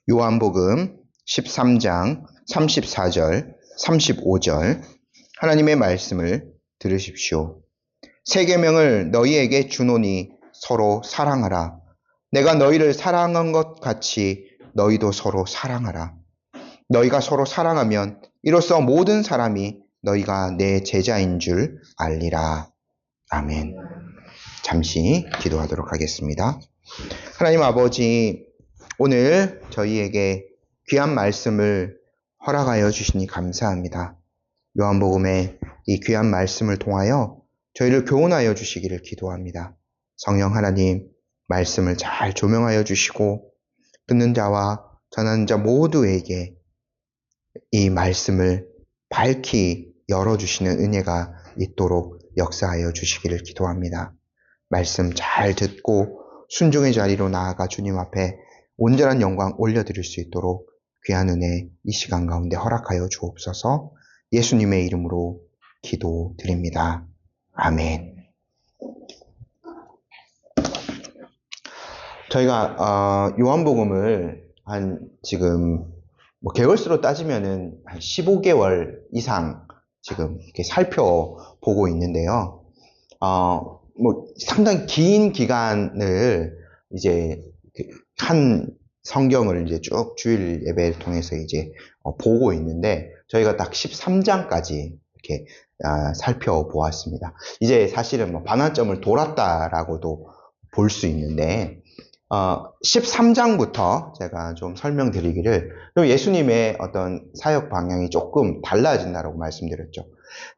요한복음 13장 34절, 35절 하나님의 말씀을 들으십시오. 새 계명을 너희에게 주노니 서로 사랑하라. 내가 너희를 사랑한 것 같이 너희도 서로 사랑하라. 너희가 서로 사랑하면 이로써 모든 사람이 너희가 내 제자인 줄 알리라. 아멘. 잠시 기도하도록 하겠습니다. 하나님 아버지, 오늘 저희에게 귀한 말씀을 허락하여 주시니 감사합니다. 요한복음의 이 귀한 말씀을 통하여 저희를 교훈하여 주시기를 기도합니다. 성령 하나님, 말씀을 잘 조명하여 주시고 듣는 자와 전하는 자 모두에게 이 말씀을 밝히 열어주시는 은혜가 있도록 역사하여 주시기를 기도합니다. 말씀 잘 듣고 순종의 자리로 나아가 주님 앞에 온전한 영광 올려드릴 수 있도록 귀한 은혜 이 시간 가운데 허락하여 주옵소서. 예수님의 이름으로 기도드립니다. 아멘. 저희가 요한복음을 지금 개월수로 따지면은 한 15개월 이상 지금 이렇게 살펴보고 있는데요. 상당히 긴 기간을 이제 한 성경을 이제 쭉 주일 예배를 통해서 이제 보고 있는데, 저희가 딱 13장까지 이렇게 살펴보았습니다. 이제 사실은 반환점을 돌았다라고도 볼 수 있는데, 13장부터 제가 좀 설명드리기를, 예수님의 어떤 사역 방향이 조금 달라진다고 말씀드렸죠.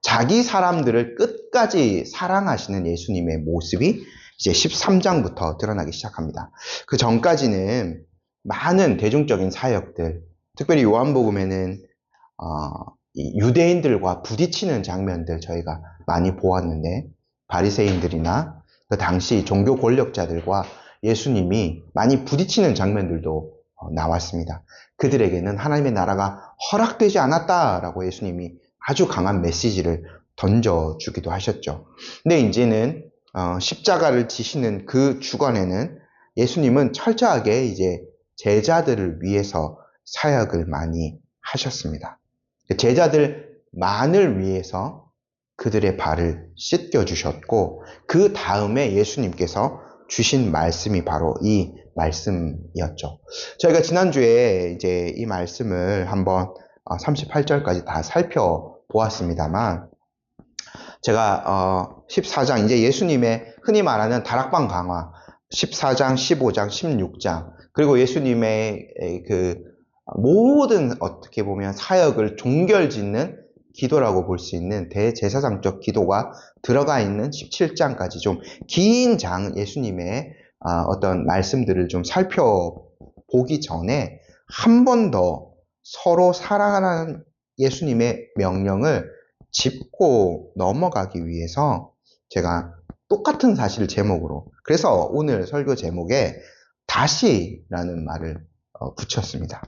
자기 사람들을 끝까지 사랑하시는 예수님의 모습이 이제 13장부터 드러나기 시작합니다. 그 전까지는 많은 대중적인 사역들, 특별히 요한복음에는 유대인들과 부딪히는 장면들 저희가 많이 보았는데, 바리새인들이나 그 당시 종교 권력자들과 예수님이 많이 부딪히는 장면들도 나왔습니다. 그들에게는 하나님의 나라가 허락되지 않았다라고 예수님이 아주 강한 메시지를 던져주기도 하셨죠. 근데 이제는 십자가를 지시는 그 주간에는 예수님은 철저하게 이제 제자들을 위해서 사역을 많이 하셨습니다. 제자들만을 위해서 그들의 발을 씻겨주셨고, 그 다음에 예수님께서 주신 말씀이 바로 이 말씀이었죠. 저희가 지난주에 이제 이 말씀을 한번 38절까지 다 살펴보았습니다만, 제가 14장, 이제 예수님의 흔히 말하는 다락방 강화, 14장, 15장, 16장, 그리고 예수님의 그 모든 어떻게 보면 사역을 종결짓는 기도라고 볼 수 있는 대제사장적 기도가 들어가 있는 17장까지 좀 긴 장 예수님의 어떤 말씀들을 좀 살펴보기 전에 한 번 더 서로 사랑하는 예수님의 명령을 짚고 넘어가기 위해서 제가 똑같은 사실 제목으로, 그래서 오늘 설교 제목에 다시라는 말을 붙였습니다.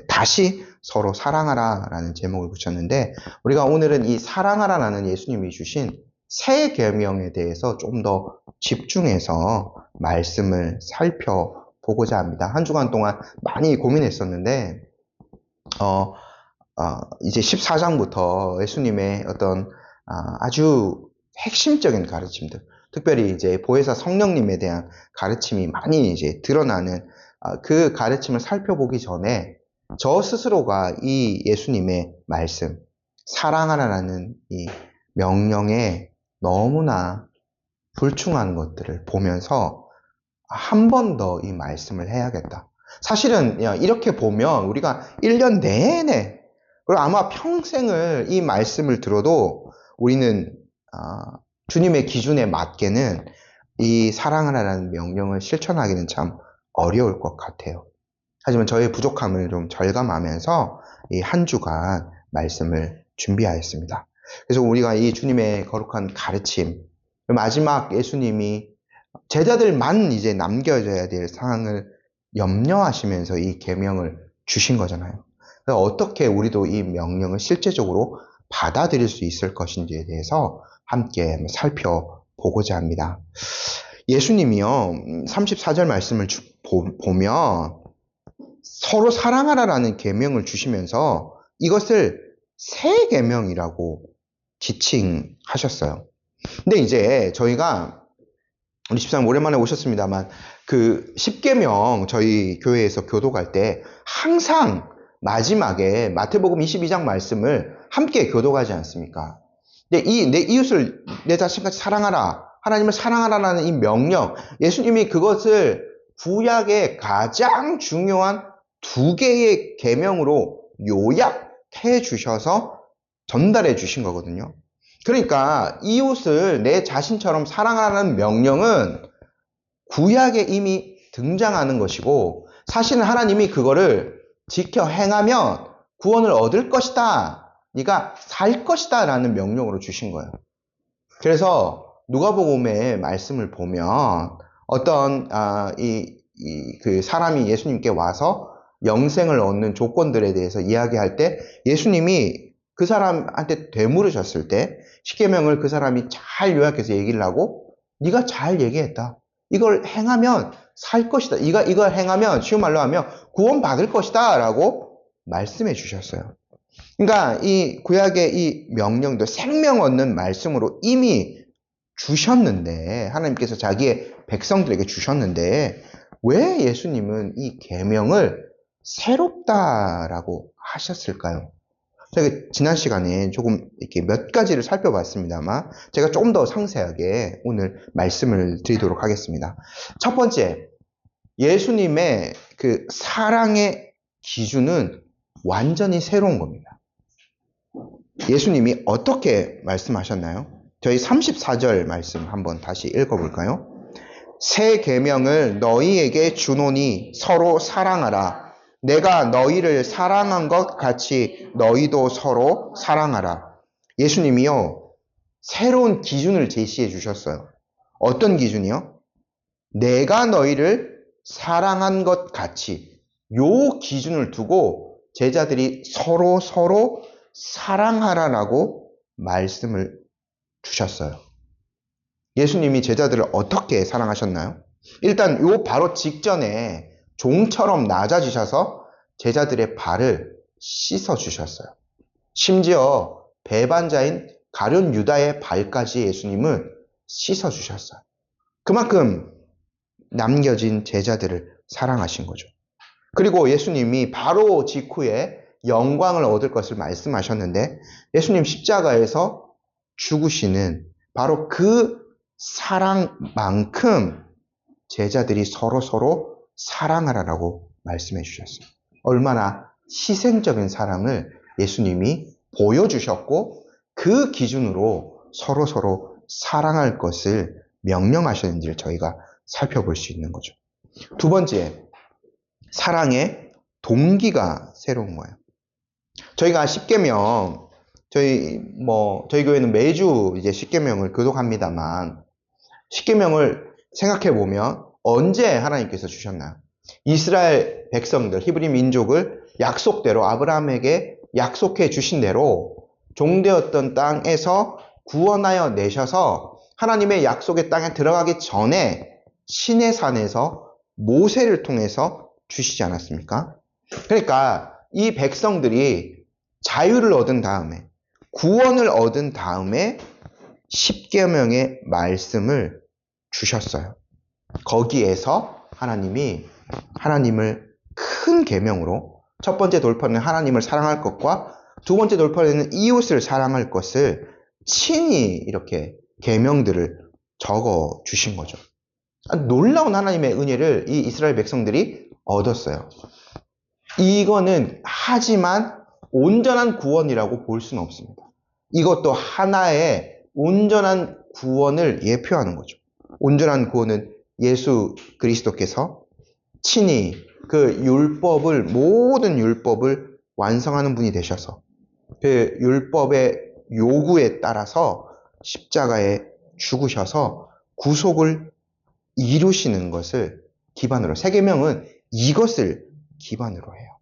다시 서로 사랑하라 라는 제목을 붙였는데, 우리가 오늘은 이 사랑하라 라는 예수님이 주신 새 계명에 대해서 좀 더 집중해서 말씀을 살펴보고자 합니다. 한 주간 동안 많이 고민했었는데, 이제 14장부터 예수님의 어떤 아주 핵심적인 가르침들, 특별히 이제 보혜사 성령님에 대한 가르침이 많이 이제 드러나는 그 가르침을 살펴보기 전에 저 스스로가 이 예수님의 말씀, 사랑하라는 이 명령에 너무나 불충한 것들을 보면서 한 번 더 이 말씀을 해야겠다. 사실은 이렇게 보면 우리가 1년 내내, 그리고 아마 평생을 이 말씀을 들어도 우리는 주님의 기준에 맞게는 이 사랑하라는 명령을 실천하기는 참 어려울 것 같아요. 하지만 저의 부족함을 좀 절감하면서 이 한 주간 말씀을 준비하였습니다. 그래서 우리가 이 주님의 거룩한 가르침, 마지막 예수님이 제자들만 이제 남겨져야 될 상황을 염려하시면서 이 계명을 주신 거잖아요. 그래서 어떻게 우리도 이 명령을 실제적으로 받아들일 수 있을 것인지에 대해서 함께 살펴보고자 합니다. 예수님이요, 34절 말씀을 보면 서로 사랑하라라는 계명을 주시면서 이것을 새 계명이라고 지칭하셨어요. 근데 이제 저희가 우리 집사님 오랜만에 오셨습니다만 그 10계명 저희 교회에서 교독할 때 항상 마지막에 마태복음 22장 말씀을 함께 교독하지 않습니까? 근데 내 이웃을 내 자신같이 사랑하라, 하나님을 사랑하라라는 이 명령, 예수님이 그것을 구약의 가장 중요한 두 개의 계명으로 요약해 주셔서 전달해 주신 거거든요. 그러니까 이웃을 내 자신처럼 사랑하라는 명령은 구약에 이미 등장하는 것이고, 사실은 하나님이 그거를 지켜 행하면 구원을 얻을 것이다, 네가 살 것이다 라는 명령으로 주신 거예요. 그래서 누가복음의 말씀을 보면 어떤 그 사람이 예수님께 와서 영생을 얻는 조건들에 대해서 이야기할 때 예수님이 그 사람한테 되물으셨을 때 십계명을 그 사람이 잘 요약해서 얘기를 하고, 네가 잘 얘기했다, 이걸 행하면 살 것이다, 이걸 행하면 쉬운 말로 하면 구원 받을 것이다 라고 말씀해 주셨어요. 그러니까 이 구약의 이 명령도 생명 얻는 말씀으로 이미 주셨는데, 하나님께서 자기의 백성들에게 주셨는데 왜 예수님은 이 계명을 새롭다라고 하셨을까요? 제가 지난 시간에 조금 이렇게 몇 가지를 살펴봤습니다만 제가 조금 더 상세하게 오늘 말씀을 드리도록 하겠습니다. 첫 번째, 예수님의 그 사랑의 기준은 완전히 새로운 겁니다. 예수님이 어떻게 말씀하셨나요? 저희 34절 말씀 한번 다시 읽어볼까요? 새 계명을 너희에게 주노니 서로 사랑하라. 내가 너희를 사랑한 것 같이 너희도 서로 사랑하라. 예수님이요, 새로운 기준을 제시해 주셨어요. 어떤 기준이요? 내가 너희를 사랑한 것 같이, 요 기준을 두고 제자들이 서로 사랑하라라고 말씀을 주셨어요. 예수님이 제자들을 어떻게 사랑하셨나요? 일단 요 바로 직전에 종처럼 낮아지셔서 제자들의 발을 씻어 주셨어요. 심지어 배반자인 가룟 유다의 발까지 예수님은 씻어 주셨어요. 그만큼 남겨진 제자들을 사랑하신 거죠. 그리고 예수님이 바로 직후에 영광을 얻을 것을 말씀하셨는데, 예수님 십자가에서 죽으시는 바로 그 사랑만큼 제자들이 서로 사랑하라라고 말씀해 주셨어요. 얼마나 희생적인 사랑을 예수님이 보여주셨고 그 기준으로 서로 사랑할 것을 명령하셨는지를 저희가 살펴볼 수 있는 거죠. 두 번째, 사랑의 동기가 새로운 거예요. 저희가 십계명, 저희 교회는 매주 이제 십계명을 교독합니다만, 십계명을 생각해 보면 언제 하나님께서 주셨나요? 이스라엘 백성들, 히브리 민족을 약속대로 아브라함에게 약속해 주신 대로 종되었던 땅에서 구원하여 내셔서 하나님의 약속의 땅에 들어가기 전에 시내산에서 모세를 통해서 주시지 않았습니까? 그러니까 이 백성들이 자유를 얻은 다음에, 구원을 얻은 다음에 십계명의 말씀을 주셨어요. 거기에서 하나님을 큰 계명으로, 첫 번째 돌파는 하나님을 사랑할 것과 두 번째 돌파는 이웃을 사랑할 것을 친히 이렇게 계명들을 적어 주신 거죠. 놀라운 하나님의 은혜를 이 이스라엘 백성들이 얻었어요. 이거는 하지만 온전한 구원이라고 볼 수는 없습니다. 이것도 하나의 온전한 구원을 예표하는 거죠. 온전한 구원은 예수 그리스도께서 친히 그 모든 율법을 완성하는 분이 되셔서 그 율법의 요구에 따라서 십자가에 죽으셔서 구속을 이루시는 것을 기반으로, 세계명은 이것을 기반으로 해요.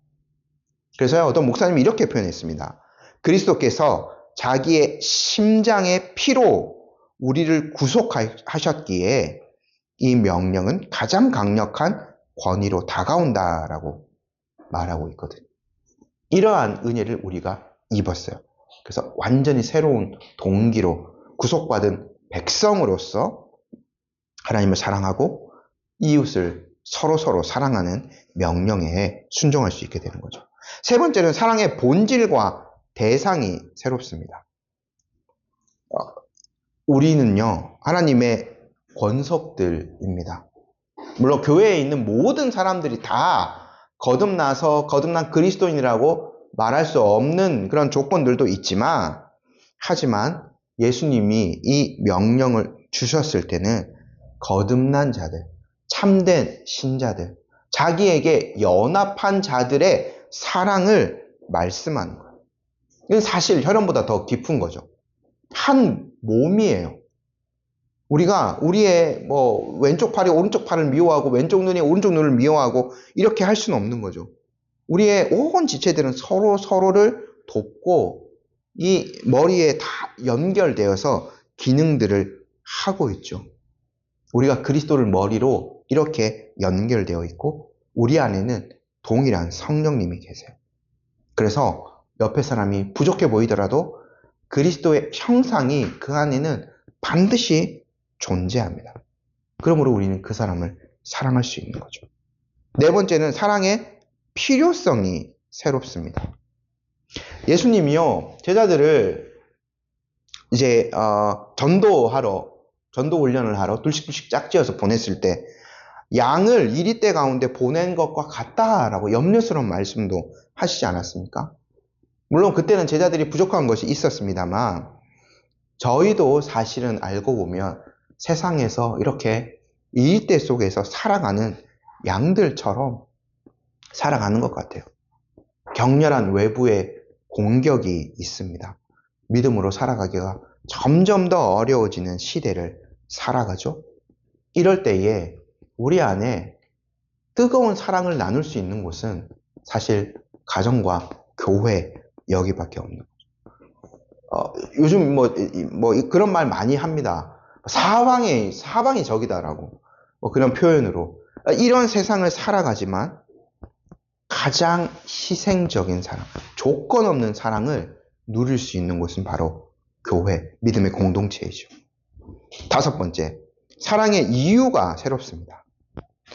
그래서 어떤 목사님이 이렇게 표현했습니다. 그리스도께서 자기의 심장의 피로 우리를 구속하셨기에 이 명령은 가장 강력한 권위로 다가온다라고 말하고 있거든요. 이러한 은혜를 우리가 입었어요. 그래서 완전히 새로운 동기로 구속받은 백성으로서 하나님을 사랑하고 이웃을 서로 사랑하는 명령에 순종할 수 있게 되는 거죠. 세 번째는 사랑의 본질과 대상이 새롭습니다. 우리는요, 하나님의 권속들입니다. 물론 교회에 있는 모든 사람들이 다 거듭난 그리스도인이라고 말할 수 없는 그런 조건들도 있지만, 하지만 예수님이 이 명령을 주셨을 때는 거듭난 자들, 참된 신자들, 자기에게 연합한 자들의 사랑을 말씀하는 거예요. 이건 사실 혈연보다 더 깊은 거죠. 한 몸이에요. 우리가 우리의 왼쪽 팔이 오른쪽 팔을 미워하고 왼쪽 눈이 오른쪽 눈을 미워하고 이렇게 할 수는 없는 거죠. 우리의 온 지체들은 서로를 돕고 이 머리에 다 연결되어서 기능들을 하고 있죠. 우리가 그리스도를 머리로 이렇게 연결되어 있고 우리 안에는 동일한 성령님이 계세요. 그래서 옆에 사람이 부족해 보이더라도 그리스도의 형상이 그 안에는 반드시 존재합니다. 그러므로 우리는 그 사람을 사랑할 수 있는 거죠. 네 번째는 사랑의 필요성이 새롭습니다. 예수님이요, 제자들을 이제 전도 훈련을 하러 둘씩 짝지어서 보냈을 때 양을 이리떼 가운데 보낸 것과 같다라고 염려스러운 말씀도 하시지 않았습니까? 물론 그때는 제자들이 부족한 것이 있었습니다만 저희도 사실은 알고 보면 세상에서 이렇게 이리떼 속에서 살아가는 양들처럼 살아가는 것 같아요. 격렬한 외부의 공격이 있습니다. 믿음으로 살아가기가 점점 더 어려워지는 시대를 살아가죠. 이럴 때에 우리 안에 뜨거운 사랑을 나눌 수 있는 곳은 사실 가정과 교회 여기밖에 없는 거죠. 요즘 그런 말 많이 합니다. 사방이 적이다라고 그런 표현으로 이런 세상을 살아가지만 가장 희생적인 사랑, 조건 없는 사랑을 누릴 수 있는 곳은 바로 교회, 믿음의 공동체이죠. 다섯 번째, 사랑의 이유가 새롭습니다.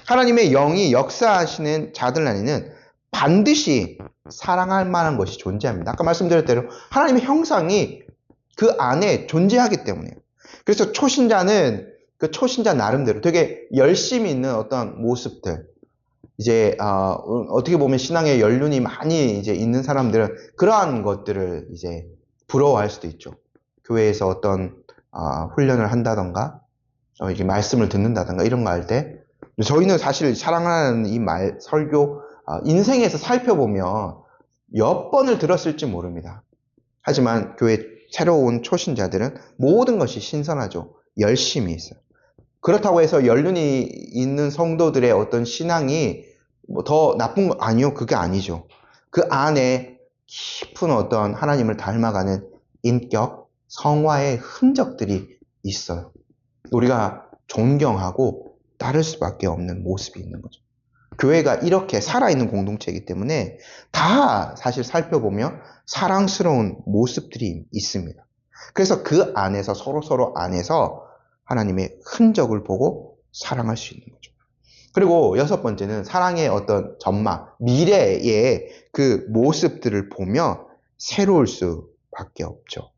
하나님의 영이 역사하시는 자들 안에는 반드시 사랑할 만한 것이 존재합니다. 아까 말씀드렸던 대로 하나님의 형상이 그 안에 존재하기 때문에요. 그래서 초신자는 그 초신자 나름대로 되게 열심히 있는 어떤 모습들, 이제 어떻게 보면 신앙의 연륜이 많이 이제 있는 사람들은 그러한 것들을 이제 부러워할 수도 있죠. 교회에서 어떤 훈련을 한다던가 이게 말씀을 듣는다던가 이런 거 할 때 저희는 사실 사랑하는 이 설교 인생에서 살펴보면 몇 번을 들었을지 모릅니다. 하지만 교회 새로운 초신자들은 모든 것이 신선하죠. 열심히 있어요. 그렇다고 해서 연륜이 있는 성도들의 어떤 신앙이 더 나쁜 거 아니요, 그게 아니죠. 그 안에 깊은 어떤 하나님을 닮아가는 인격, 성화의 흔적들이 있어요. 우리가 존경하고 따를 수밖에 없는 모습이 있는 거죠. 교회가 이렇게 살아있는 공동체이기 때문에 다 사실 살펴보면 사랑스러운 모습들이 있습니다. 그래서 그 안에서 서로 안에서 하나님의 흔적을 보고 사랑할 수 있는 거죠. 그리고 여섯 번째는 사랑의 어떤 전망, 미래의 그 모습들을 보며 새로울 수밖에 없죠.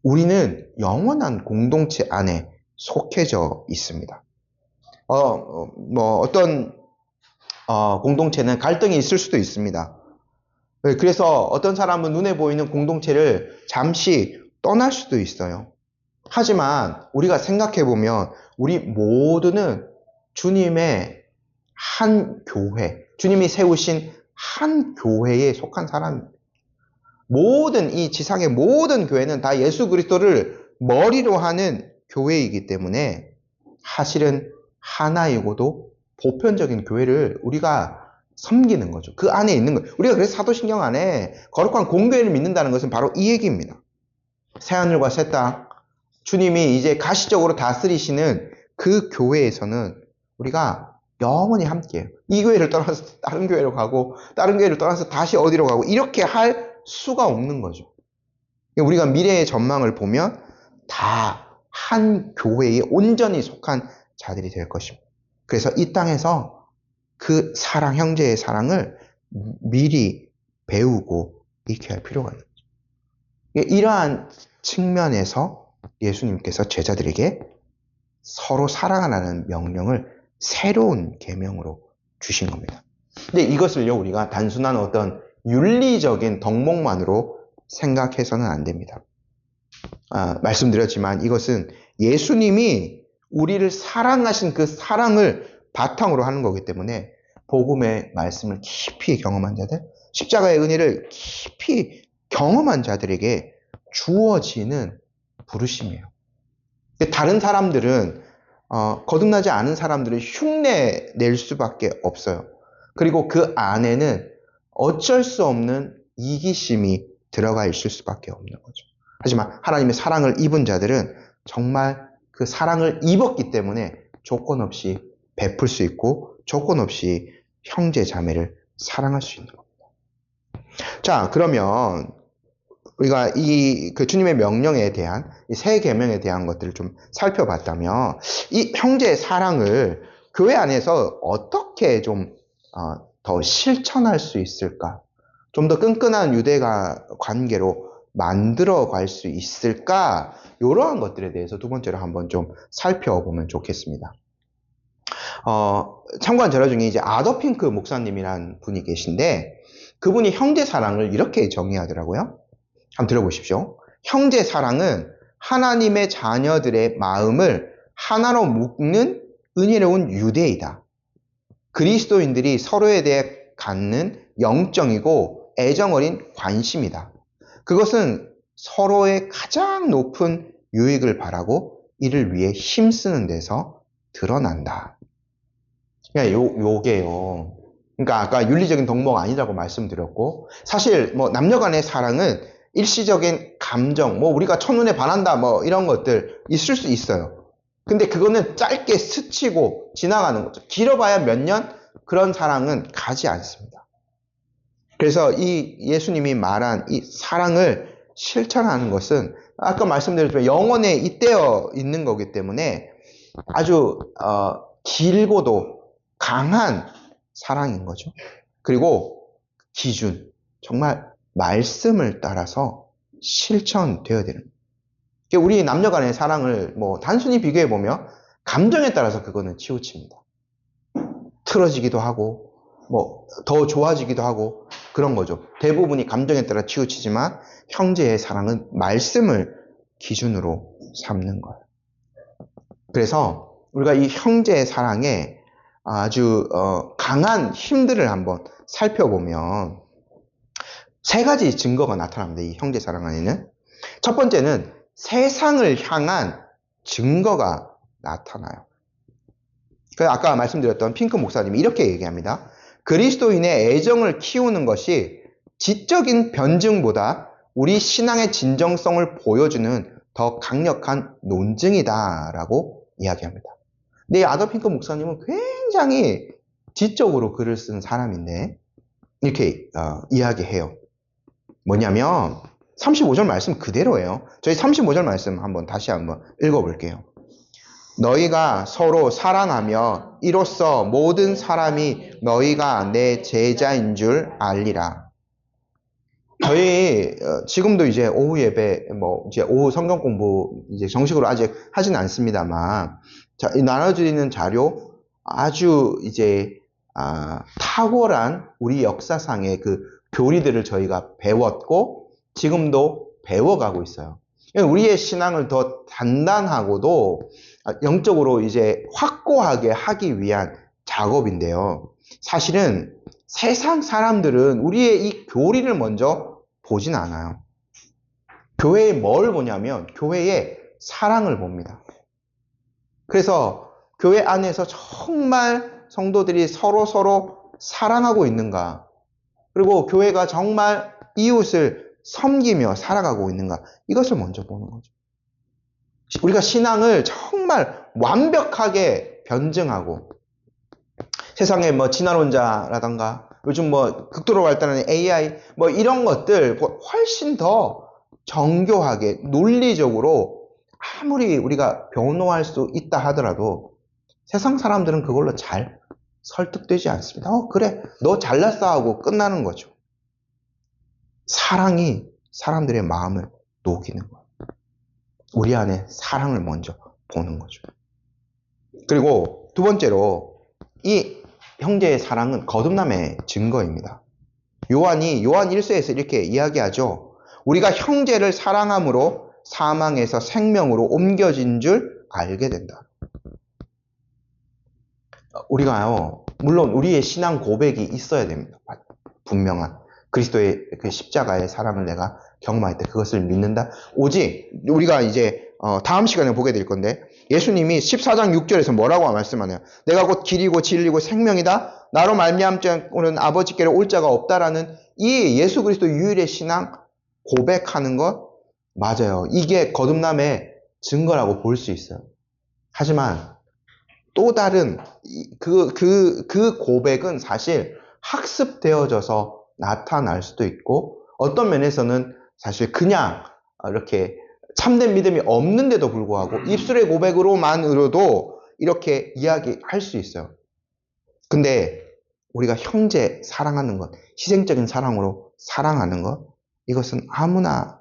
우리는 영원한 공동체 안에 속해져 있습니다. 어떤 공동체는 갈등이 있을 수도 있습니다. 그래서 어떤 사람은 눈에 보이는 공동체를 잠시 떠날 수도 있어요. 하지만 우리가 생각해보면 우리 모두는 주님의 한 교회, 주님이 세우신 한 교회에 속한 사람입니다. 이 지상의 모든 교회는 다 예수 그리스도를 머리로 하는 교회이기 때문에 사실은 하나이고도 보편적인 교회를 우리가 섬기는 거죠. 그 안에 있는 거예요. 우리가 그래서 사도신경 안에 거룩한 공교회를 믿는다는 것은 바로 이 얘기입니다. 새하늘과 새 땅, 주님이 이제 가시적으로 다스리시는 그 교회에서는 우리가 영원히 함께해요. 이 교회를 떠나서 다른 교회로 가고 다른 교회를 떠나서 다시 어디로 가고 이렇게 할 수가 없는 거죠. 우리가 미래의 전망을 보면 다 한 교회에 온전히 속한 자들이 될 것입니다. 그래서 이 땅에서 그 사랑, 형제의 사랑을 미리 배우고 익혀야 할 필요가 있죠. 이러한 측면에서 예수님께서 제자들에게 서로 사랑하라는 명령을 새로운 계명으로 주신 겁니다. 근데 이것을요, 우리가 단순한 어떤 윤리적인 덕목만으로 생각해서는 안 됩니다. 말씀드렸지만 이것은 예수님이 우리를 사랑하신 그 사랑을 바탕으로 하는 거기 때문에 복음의 말씀을 깊이 경험한 자들, 십자가의 은혜를 깊이 경험한 자들에게 주어지는 부르심이에요. 다른 사람들은 거듭나지 않은 사람들을 흉내 낼 수밖에 없어요. 그리고 그 안에는 어쩔 수 없는 이기심이 들어가 있을 수밖에 없는 거죠. 하지만 하나님의 사랑을 입은 자들은 정말 그 사랑을 입었기 때문에 조건 없이 베풀 수 있고 조건 없이 형제 자매를 사랑할 수 있는 겁니다. 자, 그러면 우리가 그 주님의 명령에 대한 이 세 계명에 대한 것들을 좀 살펴봤다면 이 형제의 사랑을 교회 안에서 어떻게 좀 더 실천할 수 있을까? 좀 더 끈끈한 유대가 관계로 만들어 갈 수 있을까? 이러한 것들에 대해서 두 번째로 한번 좀 살펴보면 좋겠습니다. 참고한 자료 중에 이제 아더 핑크 목사님이란 분이 계신데 그분이 형제 사랑을 이렇게 정의하더라고요. 한번 들어보십시오. 형제 사랑은 하나님의 자녀들의 마음을 하나로 묶는 은혜로운 유대이다. 그리스도인들이 서로에 대해 갖는 영적이고 애정어린 관심이다. 그것은 서로의 가장 높은 유익을 바라고 이를 위해 힘쓰는 데서 드러난다. 요게요. 그러니까 아까 윤리적인 덕목 아니라고 말씀드렸고 사실 뭐 남녀 간의 사랑은 일시적인 감정, 뭐 우리가 첫눈에 반한다 뭐 이런 것들 있을 수 있어요. 근데 그거는 짧게 스치고 지나가는 거죠. 길어봐야 몇 년 그런 사랑은 가지 않습니다. 그래서 이 예수님이 말한 이 사랑을 실천하는 것은 아까 말씀드렸지만 영혼에 잇대어 있는 거기 때문에 아주 길고도 강한 사랑인 거죠. 그리고 기준, 정말 말씀을 따라서 실천되어야 되는 거예요. 우리 남녀 간의 사랑을 뭐 단순히 비교해 보면 감정에 따라서 그거는 치우칩니다. 틀어지기도 하고 뭐 더 좋아지기도 하고 그런 거죠. 대부분이 감정에 따라 치우치지만 형제의 사랑은 말씀을 기준으로 삼는 거예요. 그래서 우리가 이 형제의 사랑에 아주 강한 힘들을 한번 살펴보면 세 가지 증거가 나타납니다. 이 형제 사랑 안에는. 첫 번째는 세상을 향한 증거가 나타나요. 아까 말씀드렸던 핑크 목사님이 이렇게 얘기합니다. 그리스도인의 애정을 키우는 것이 지적인 변증보다 우리 신앙의 진정성을 보여주는 더 강력한 논증이다라고 이야기합니다. 근데 아더 핑크 목사님은 굉장히 지적으로 글을 쓴 사람인데 이렇게 이야기해요. 뭐냐면 35절 말씀 그대로예요. 저희 35절 말씀 다시 한번 읽어볼게요. 너희가 서로 사랑하며 이로써 모든 사람이 너희가 내 제자인 줄 알리라. 저희 지금도 이제 오후 예배 이제 오후 성경 공부 이제 정식으로 아직 하진 않습니다만 나눠드리는 자료 아주 이제 탁월한 우리 역사상의 그 교리들을 저희가 배웠고 지금도 배워가고 있어요. 우리의 신앙을 더 단단하고도 영적으로 이제 확고하게 하기 위한 작업인데요. 사실은 세상 사람들은 우리의 이 교리를 먼저 보진 않아요. 교회에 뭘 보냐면 교회의 사랑을 봅니다. 그래서 교회 안에서 정말 성도들이 서로 사랑하고 있는가, 그리고 교회가 정말 이웃을 섬기며 살아가고 있는가, 이것을 먼저 보는 거죠. 우리가 신앙을 정말 완벽하게 변증하고 세상에 뭐 진화론자라던가 요즘 뭐 극도로 발달하는 AI 뭐 이런 것들 훨씬 더 정교하게 논리적으로 아무리 우리가 변호할 수 있다 하더라도 세상 사람들은 그걸로 잘 설득되지 않습니다. 그래, 너 잘났어 하고 끝나는 거죠. 사랑이 사람들의 마음을 녹이는 거예요. 우리 안에 사랑을 먼저 보는 거죠. 그리고 두 번째로 이 형제의 사랑은 거듭남의 증거입니다. 요한 1서에서 이렇게 이야기하죠. 우리가 형제를 사랑함으로 사망에서 생명으로 옮겨진 줄 알게 된다. 우리가요, 물론 우리의 신앙 고백이 있어야 됩니다. 분명한 그리스도의 그 십자가의 사랑을 내가 경험할 때 그것을 믿는다. 오직 우리가 이제 다음 시간에 보게 될 건데 예수님이 14장 6절에서 뭐라고 말씀하나요? 내가 곧 길이고 진리고 생명이다. 나로 말미암지 않고는 아버지께로 올 자가 없다라는 이 예수 그리스도 유일의 신앙 고백하는 것 맞아요. 이게 거듭남의 증거라고 볼 수 있어요. 하지만 또 다른 그 고백은 사실 학습되어져서 나타날 수도 있고 어떤 면에서는 사실 그냥 이렇게 참된 믿음이 없는데도 불구하고 입술의 고백으로만으로도 이렇게 이야기할 수 있어요. 근데 우리가 형제 사랑하는 것, 희생적인 사랑으로 사랑하는 것, 이것은 아무나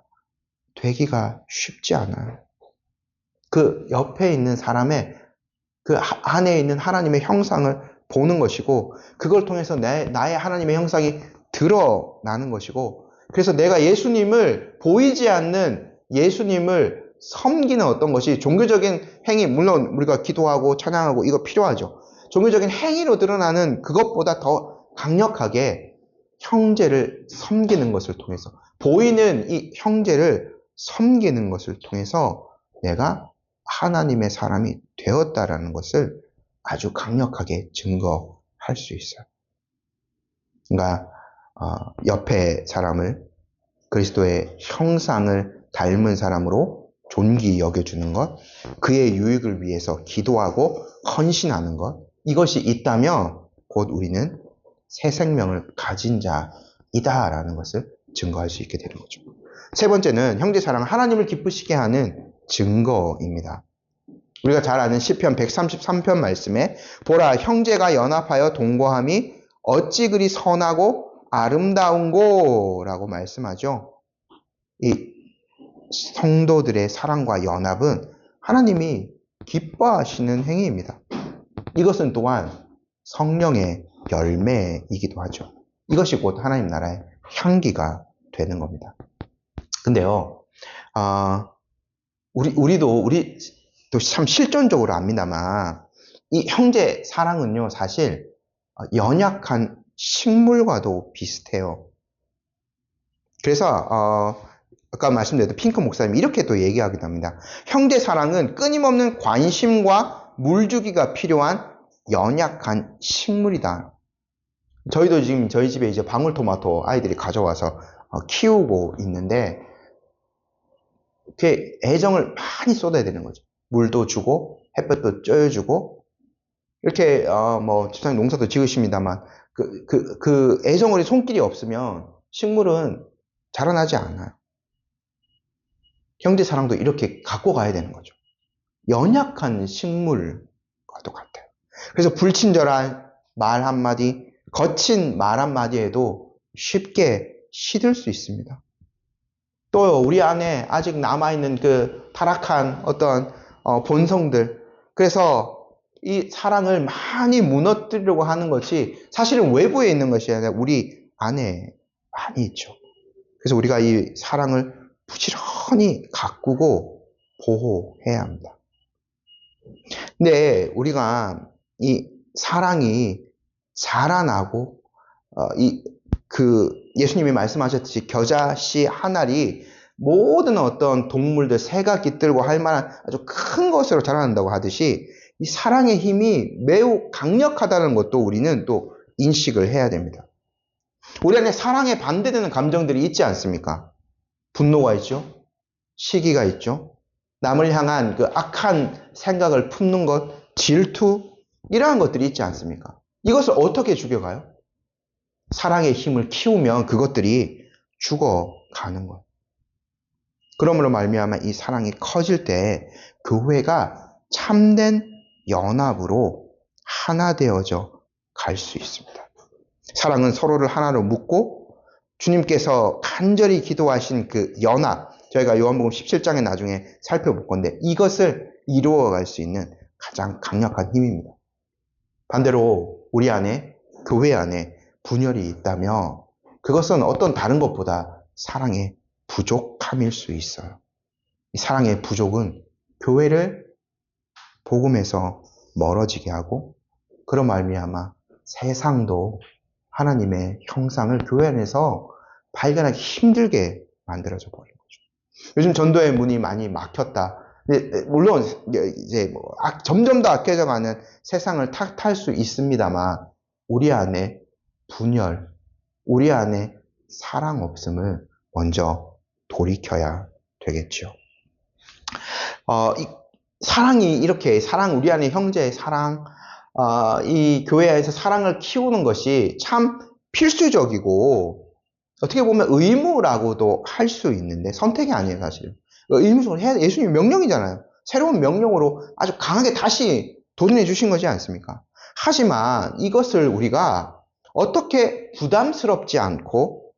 되기가 쉽지 않아요. 그 옆에 있는 사람의 그 안에 있는 하나님의 형상을 보는 것이고 그걸 통해서 나의 하나님의 형상이 드러나는 것이고 그래서 내가 예수님을 보이지 않는 예수님을 섬기는 어떤 것이 종교적인 행위, 물론 우리가 기도하고 찬양하고 이거 필요하죠. 종교적인 행위로 드러나는 그것보다 더 강력하게 형제를 섬기는 것을 통해서 보이는 이 형제를 섬기는 것을 통해서 내가 하나님의 사람이 되었다라는 것을 아주 강력하게 증거할 수 있어요. 그러니까 옆에 사람을 그리스도의 형상을 닮은 사람으로 존귀 여겨주는 것, 그의 유익을 위해서 기도하고 헌신하는 것, 이것이 있다면 곧 우리는 새 생명을 가진 자이다라는 것을 증거할 수 있게 되는 거죠. 세 번째는 형제 사랑은 하나님을 기쁘시게 하는 증거입니다. 우리가 잘 아는 시편 133편 말씀에 보라 형제가 연합하여 동거함이 어찌 그리 선하고 아름다운고 라고 말씀하죠. 이 성도들의 사랑과 연합은 하나님이 기뻐하시는 행위입니다. 이것은 또한 성령의 열매이기도 하죠. 이것이 곧 하나님 나라의 향기가 되는 겁니다. 근데요, 우리도 참 실존적으로 압니다만, 이 형제 사랑은요, 사실 연약한 식물과도 비슷해요. 그래서, 아까 말씀드렸던 핑크 목사님이 이렇게 또 얘기하기도 합니다. 형제 사랑은 끊임없는 관심과 물주기가 필요한 연약한 식물이다. 저희도 지금 저희 집에 이제 방울토마토 아이들이 가져와서 키우고 있는데, 이렇게 애정을 많이 쏟아야 되는 거죠. 물도 주고, 햇볕도 쬐어주고, 이렇게, 집사님 농사도 지으십니다만, 그 애정어리 손길이 없으면 식물은 자라나지 않아요. 형제 사랑도 이렇게 갖고 가야 되는 거죠. 연약한 식물과도 같아요. 그래서 불친절한 말 한마디, 거친 말 한마디에도 쉽게 시들 수 있습니다. 또 우리 안에 아직 남아있는 그 타락한 어떤 본성들, 그래서 이 사랑을 많이 무너뜨리려고 하는 것이 사실은 외부에 있는 것이 아니라 우리 안에 많이 있죠. 그래서 우리가 이 사랑을 부지런히 가꾸고 보호해야 합니다. 근데 우리가 이 사랑이 자라나고 예수님이 말씀하셨듯이 겨자씨 한 알이 모든 어떤 동물들, 새가 깃들고 할 만한 아주 큰 것으로 자라난다고 하듯이 이 사랑의 힘이 매우 강력하다는 것도 우리는 또 인식을 해야 됩니다. 우리 안에 사랑에 반대되는 감정들이 있지 않습니까? 분노가 있죠. 시기가 있죠. 남을 향한 그 악한 생각을 품는 것, 질투, 이러한 것들이 있지 않습니까? 이것을 어떻게 죽여가요? 사랑의 힘을 키우면 그것들이 죽어가는 거예요. 그러므로 말미암아 이 사랑이 커질 때 교회가 참된 연합으로 하나 되어져 갈 수 있습니다. 사랑은 서로를 하나로 묶고 주님께서 간절히 기도하신 그 연합, 저희가 요한복음 17장에 나중에 살펴볼 건데 이것을 이루어갈 수 있는 가장 강력한 힘입니다. 반대로 우리 안에, 교회 안에 분열이 있다면 그것은 어떤 다른 것보다 사랑의 부족함일 수 있어요. 이 사랑의 부족은 교회를 복음에서 멀어지게 하고 그런 말미암아 세상도 하나님의 형상을 교회 안에서 발견하기 힘들게 만들어져 버린 거죠. 요즘 전도의 문이 많이 막혔다. 물론 이제 점점 더 악해져가는 세상을 탓할 수 있습니다만 우리 안에 분열, 우리 안에 사랑 없음을 먼저 돌이켜야 되겠죠. 이 사랑이 이렇게 우리 안에 형제의 사랑, 이 교회에서 사랑을 키우는 것이 참 필수적이고 어떻게 보면 의무라고도 할 수 있는데 선택이 아니에요, 사실. 의무적으로 해야 돼. 예수님 명령이잖아요. 새로운 명령으로 아주 강하게 다시 도전해 주신 거지 않습니까? 하지만 이것을 우리가 어떻게 부담스럽지 않고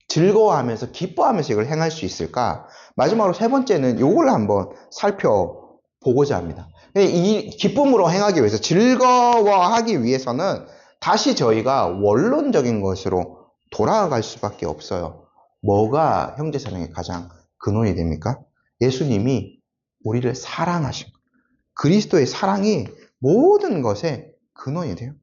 즐거워하면서 기뻐하면서 이걸 행할 수 있을까? 마지막으로 세 번째는 이걸 한번 살펴보고자 합니다. 이 기쁨으로 행하기 위해서, 즐거워하기 위해서는 다시 저희가 원론적인 것으로 돌아갈 수밖에 없어요. 뭐가 형제사랑의 가장 근원이 됩니까? 예수님이 우리를 사랑하신 거예요. 그리스도의 사랑이 모든 것의 근원이 돼요.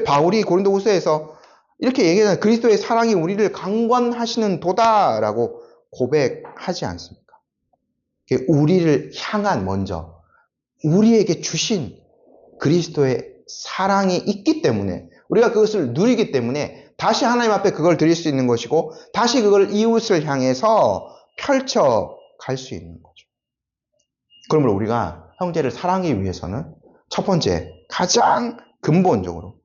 바울이 고린도후서에서 이렇게 얘기하는 그리스도의 사랑이 우리를 강권하시는 도다라고 고백하지 않습니까? 우리를 향한 먼저 우리에게 주신 그리스도의 사랑이 있기 때문에 우리가 그것을 누리기 때문에 다시 하나님 앞에 그걸 드릴 수 있는 것이고 다시 그걸 이웃을 향해서 펼쳐갈 수 있는 거죠. 그러므로 우리가 형제를 사랑하기 위해서는 첫 번째, 가장 근본적으로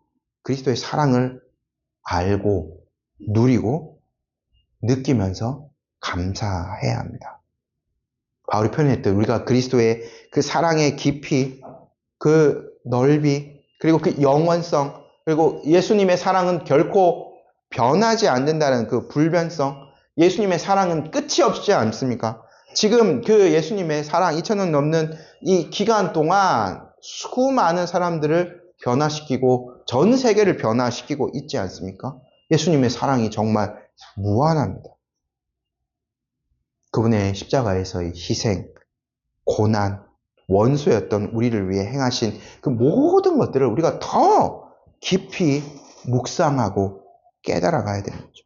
그리스도의 사랑을 알고 누리고 느끼면서 감사해야 합니다. 바울이 표현했듯 우리가 그리스도의 그 사랑의 깊이, 그 넓이, 그리고 그 영원성, 그리고 예수님의 사랑은 결코 변하지 않는다는 그 불변성, 예수님의 사랑은 끝이 없지 않습니까? 지금 그 예수님의 사랑 2000년 넘는 이 기간 동안 수많은 사람들을 변화시키고 전 세계를 변화시키고 있지 않습니까? 예수님의 사랑이 정말 무한합니다. 그분의 십자가에서의 희생, 고난, 원수였던 우리를 위해 행하신 그 모든 것들을 우리가 더 깊이 묵상하고 깨달아가야 되는 거죠.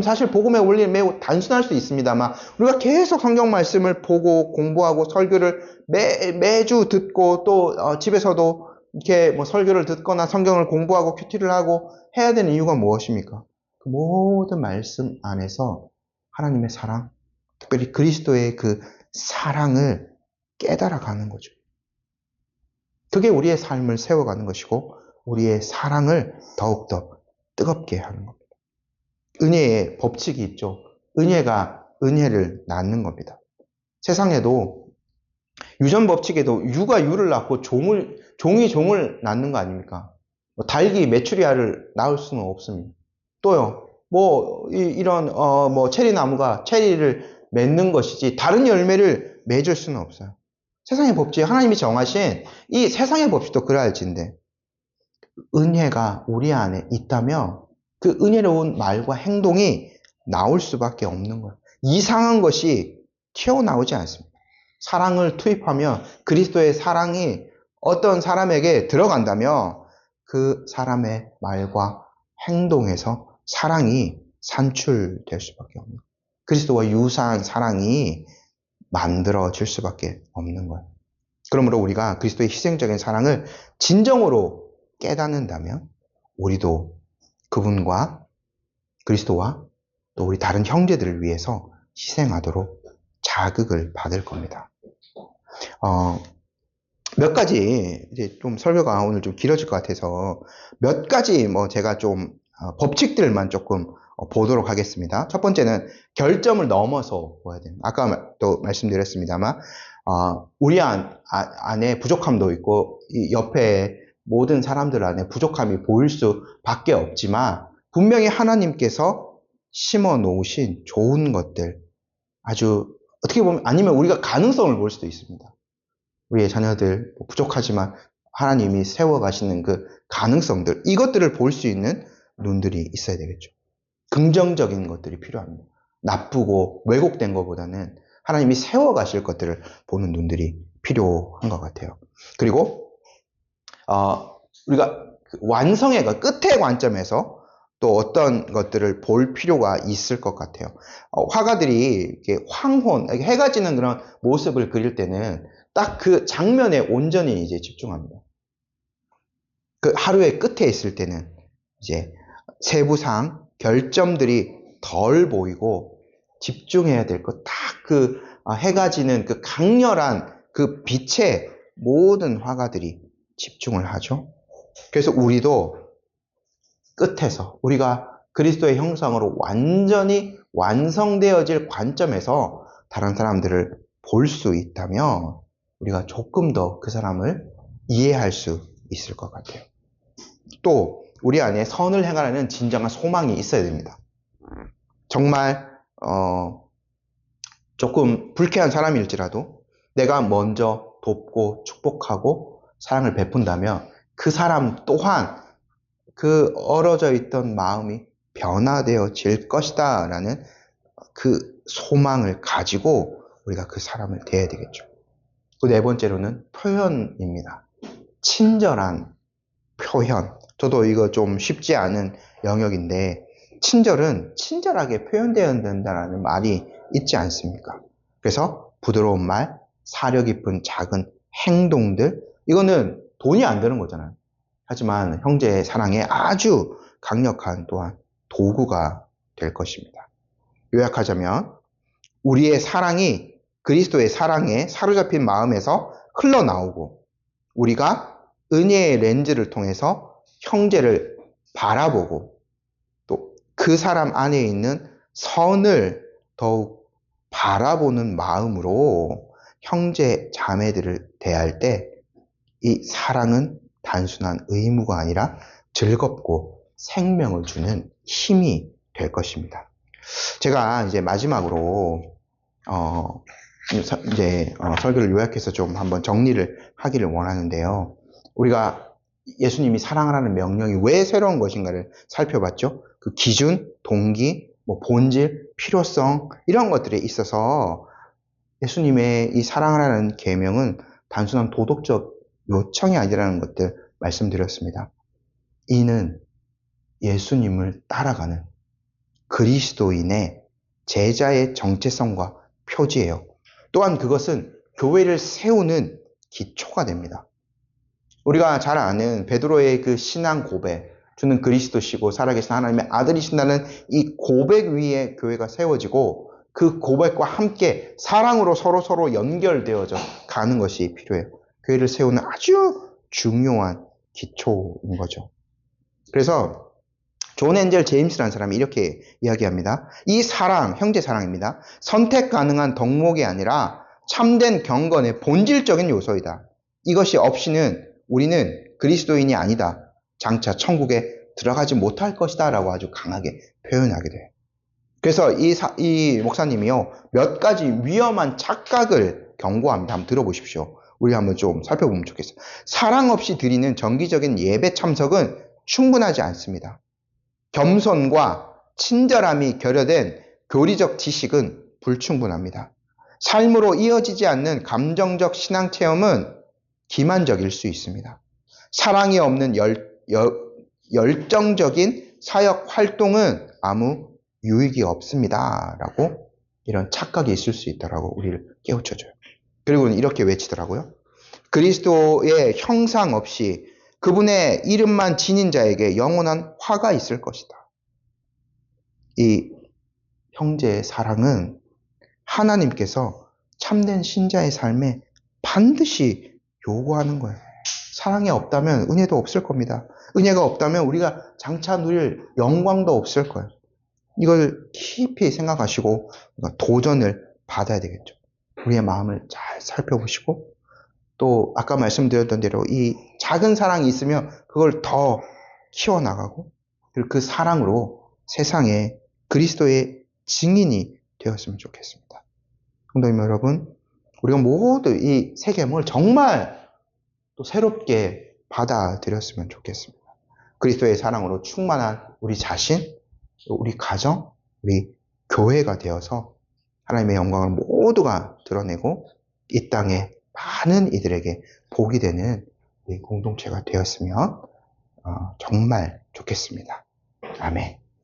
사실 복음의 원리는 매우 단순할 수 있습니다만 우리가 계속 성경 말씀을 보고 공부하고 설교를 매주 듣고 또 집에서도 이렇게 설교를 듣거나 성경을 공부하고 큐티를 하고 해야 되는 이유가 무엇입니까? 그 모든 말씀 안에서 하나님의 사랑, 특별히 그리스도의 그 사랑을 깨달아가는 거죠. 그게 우리의 삶을 세워가는 것이고 우리의 사랑을 더욱더 뜨겁게 하는 겁니다. 은혜의 법칙이 있죠. 은혜가 은혜를 낳는 겁니다. 세상에도 유전 법칙에도 유가 유를 낳고 종이 종을 낳는 거 아닙니까? 닭이 메추리알을 낳을 수는 없습니다. 또요, 이런 체리나무가 체리를 맺는 것이지 다른 열매를 맺을 수는 없어요. 세상의 법칙, 하나님이 정하신 이 세상의 법칙도 그럴진데 은혜가 우리 안에 있다면 그 은혜로운 말과 행동이 나올 수밖에 없는 거예요. 이상한 것이 튀어나오지 않습니다. 사랑을 투입하면 그리스도의 사랑이 어떤 사람에게 들어간다면 그 사람의 말과 행동에서 사랑이 산출될 수밖에 없는 거예요. 그리스도와 유사한 사랑이 만들어질 수밖에 없는 거예요. 그러므로 우리가 그리스도의 희생적인 사랑을 진정으로 깨닫는다면 우리도 그분과 그리스도와 또 우리 다른 형제들을 위해서 희생하도록 자극을 받을 겁니다. 몇 가지, 이제 좀 설교가 오늘 좀 길어질 것 같아서 몇 가지 제가 좀 법칙들만 조금 보도록 하겠습니다. 첫 번째는 결점을 넘어서 보아야 됩니다. 아까 또 말씀드렸습니다만, 우리 안에 부족함도 있고, 이 옆에 모든 사람들 안에 부족함이 보일 수밖에 없지만, 분명히 하나님께서 심어 놓으신 좋은 것들, 아주 어떻게 보면, 아니면 우리가 가능성을 볼 수도 있습니다. 우리의 자녀들 부족하지만 하나님이 세워가시는 그 가능성들, 이것들을 볼 수 있는 눈들이 있어야 되겠죠. 긍정적인 것들이 필요합니다. 나쁘고 왜곡된 것보다는 하나님이 세워가실 것들을 보는 눈들이 필요한 것 같아요. 그리고 우리가 완성의 끝의 관점에서 또 어떤 것들을 볼 필요가 있을 것 같아요. 화가들이 이렇게 황혼, 해가 지는 그런 모습을 그릴 때는 딱 그 장면에 온전히 이제 집중합니다. 그 하루의 끝에 있을 때는 이제 세부상 결점들이 덜 보이고 집중해야 될 것, 딱 그 해가 지는 그 강렬한 그 빛에 모든 화가들이 집중을 하죠. 그래서 우리도 끝에서 우리가 그리스도의 형상으로 완전히 완성되어질 관점에서 다른 사람들을 볼 수 있다면 우리가 조금 더 그 사람을 이해할 수 있을 것 같아요. 또 우리 안에 선을 행하려는 진정한 소망이 있어야 됩니다. 정말 조금 불쾌한 사람일지라도 내가 먼저 돕고 축복하고 사랑을 베푼다면 그 사람 또한 그 얼어져 있던 마음이 변화되어질 것이다 라는 그 소망을 가지고 우리가 그 사람을 대해야 되겠죠. 그 네 번째로는 표현입니다. 친절한 표현. 저도 이거 좀 쉽지 않은 영역인데 친절은 친절하게 표현되어야 된다는 말이 있지 않습니까? 그래서 부드러운 말, 사려 깊은 작은 행동들, 이거는 돈이 안 드는 거잖아요. 하지만 형제의 사랑에 아주 강력한 또한 도구가 될 것입니다. 요약하자면 우리의 사랑이 그리스도의 사랑에 사로잡힌 마음에서 흘러나오고 우리가 은혜의 렌즈를 통해서 형제를 바라보고 또 그 사람 안에 있는 선을 더욱 바라보는 마음으로 형제 자매들을 대할 때 이 사랑은 단순한 의무가 아니라 즐겁고 생명을 주는 힘이 될 것입니다. 제가 이제 마지막으로 설교를 요약해서 좀 한번 정리를 하기를 원하는데요. 우리가 예수님이 사랑하라는 명령이 왜 새로운 것인가를 살펴봤죠. 그 기준, 동기, 본질, 필요성 이런 것들에 있어서 예수님의 이 사랑하라는 계명은 단순한 도덕적 요청이 아니라는 것들 말씀드렸습니다. 이는 예수님을 따라가는 그리스도인의 제자의 정체성과 표지예요. 또한 그것은 교회를 세우는 기초가 됩니다. 우리가 잘 아는 베드로의 그 신앙 고백, 주는 그리스도시고 살아계신 하나님의 아들이신다는 이 고백 위에 교회가 세워지고 그 고백과 함께 사랑으로 서로 연결되어져 가는 것이 필요해요. 교회를 세우는 아주 중요한 기초인 거죠. 그래서 존 엔젤 제임스라는 사람이 이렇게 이야기합니다. 이 사랑, 형제 사랑입니다. 선택 가능한 덕목이 아니라 참된 경건의 본질적인 요소이다. 이것이 없이는 우리는 그리스도인이 아니다. 장차 천국에 들어가지 못할 것이다 라고 아주 강하게 표현하게 돼요. 그래서 이 목사님이요 몇 가지 위험한 착각을 경고합니다. 한번 들어보십시오. 우리 한번 좀 살펴보면 좋겠어요. 사랑 없이 드리는 정기적인 예배 참석은 충분하지 않습니다. 겸손과 친절함이 결여된 교리적 지식은 불충분합니다. 삶으로 이어지지 않는 감정적 신앙 체험은 기만적일 수 있습니다. 사랑이 없는 열정적인 사역 활동은 아무 유익이 없습니다. 라고 이런 착각이 있을 수 있다라고 우리를 깨우쳐줘요. 그리고 이렇게 외치더라고요. 그리스도의 형상 없이 그분의 이름만 지닌 자에게 영원한 화가 있을 것이다. 이 형제의 사랑은 하나님께서 참된 신자의 삶에 반드시 요구하는 거예요. 사랑이 없다면 은혜도 없을 겁니다. 은혜가 없다면 우리가 장차 누릴 영광도 없을 거예요. 이걸 깊이 생각하시고 도전을 받아야 되겠죠. 우리의 마음을 잘 살펴보시고 또 아까 말씀드렸던 대로 이 작은 사랑이 있으면 그걸 더 키워나가고 그리고 그 사랑으로 세상에 그리스도의 증인이 되었으면 좋겠습니다. 성도님 여러분, 우리가 모두 이 세겜을 정말 또 새롭게 받아들였으면 좋겠습니다. 그리스도의 사랑으로 충만한 우리 자신, 우리 가정, 우리 교회가 되어서 하나님의 영광을 모두가 드러내고 이 땅에 많은 이들에게 복이 되는 우리 공동체가 되었으면 정말 좋겠습니다. 아멘.